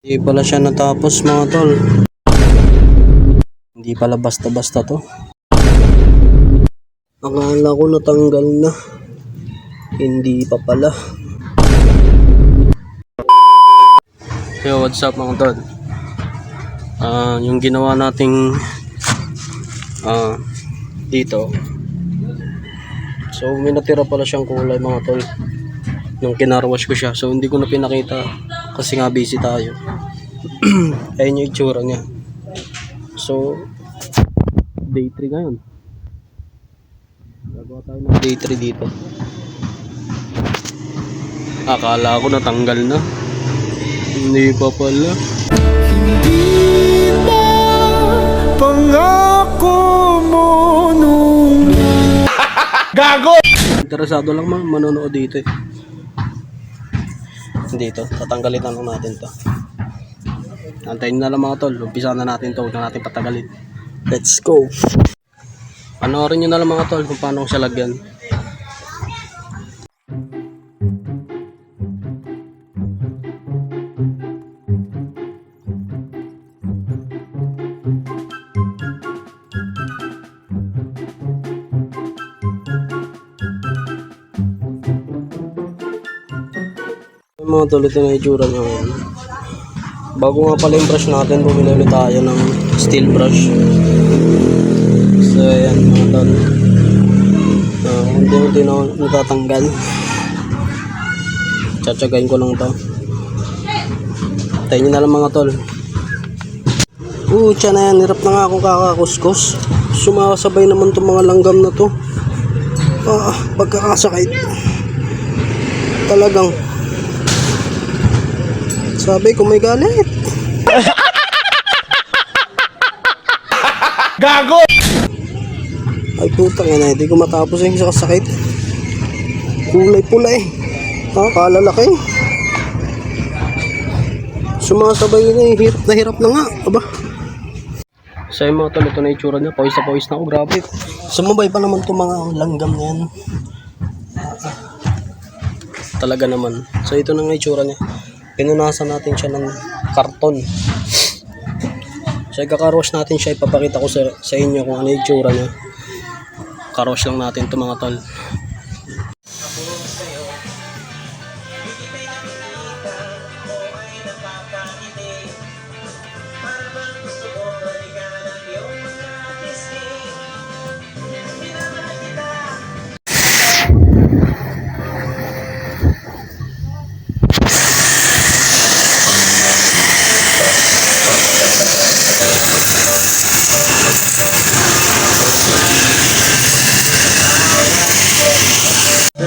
Hindi pala siya natapos mga tol. Hindi pala basta-basta to. Akala ko natanggal na. Hindi pa pala. Yo, what's up mga tol? Yung ginawa nating dito. So may natira pala siyang kulay mga tol. Nung kinarwash ko siya. So hindi ko na pinakita kasi nga busy tayo. Ayun yung itsura niya. So day 3 ngayon. Gagawa tayo ng day 3 dito. Akala ko natanggal na. Hindi pa pala. Hindi ba pangako mo nung gago? Interesado lang manonood dito eh. Dito, tatanggalin na lang natin to. Antayin na lang mga tol. Umpisa na natin to. Huwag na natin patagalin. Let's go. Panoorin nyo na lang mga tol kung paano ko siya lagyan. Mga tol, ito na itsura niya ngayon. Bago nga pala yung brush natin, bumili ulit tayo ng steel brush. So ayan mga tol, hindi na natatanggal. Tsatsagayin ko lang to. Tayo nyo na lang mga tol. Tiyan na yan, hirap na nga akong kakakuskus. Sumakasabay naman itong mga langgam na to. Pagkakasakit talagang sabi ko may galit. Gago! Ay putang ina, hindi ko matapos yung sa kasakit. Kulay pula eh. Kalalaki. Sumasabay na eh. Hirap na nga. Aba. So yung mga tol, ito na itsura niya. Pawis na pawis na ako. Grabe. Sumabay pa naman itong mga langgam na yan. Talaga naman. So ito na nga itsura niya. Pinunasan natin siya ng karton. So ikakarwash natin siya. Ipapakita ko sa inyo kung ano yung itsura niya. Karwash lang natin ito mga tol.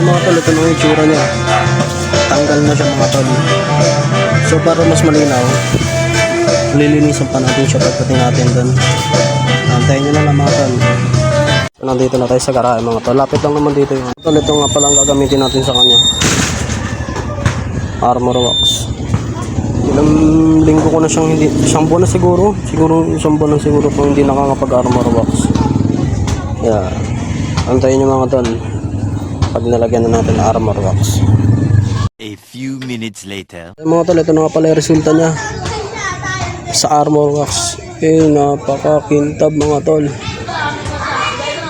Mga tol, ito na yung itsura niya. Tanggal na siya mga tol. So para mas malinaw, lilinisan pa natin siya pagdating natin doon. Antayin nyo na lang mga tol. So nandito na tayo sa garahe mga tol. Lapit lang naman dito yung tol. Ito nga palang gagamitin natin sa kanya. Armor wax. Ilang linggo ko na siyang hindi, isang buwan na siguro. Isang buwan na siguro kung hindi nakakapag armor wax. Yeah. Antayin nyo mga tol. Pag nalagyan na natin armor wax. A few minutes later. Mga tol, ito na nga pala yung resulta niya sa armor wax. Napakakintab mga tol.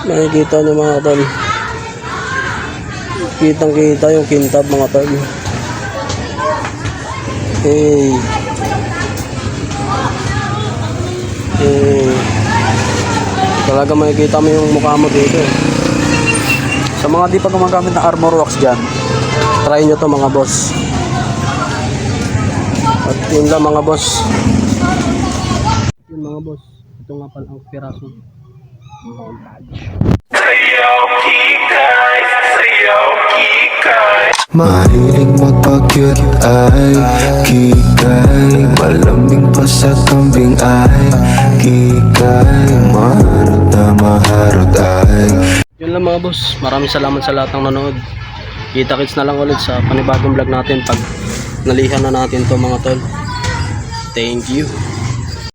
Nakikita niyo mga tol. Kitang kita yung kintab mga tol. Talaga makikita mo yung mukha mo dito. Sa mga di pa gumagamit na armor wax dyan, try nyo to mga boss. At yun lang mga boss. Yun mga boss. Ito nga pala ang piraso. Mahilig magpag-cute ay kikay. Malamig pa sa kambing ay kikay. Maharot na maharot ay. Yun lang mga boss. Maraming salamat sa lahat ng nanood. Kita-kits na lang ulit sa panibagong vlog natin pag nalihan na natin to mga tol. Thank you.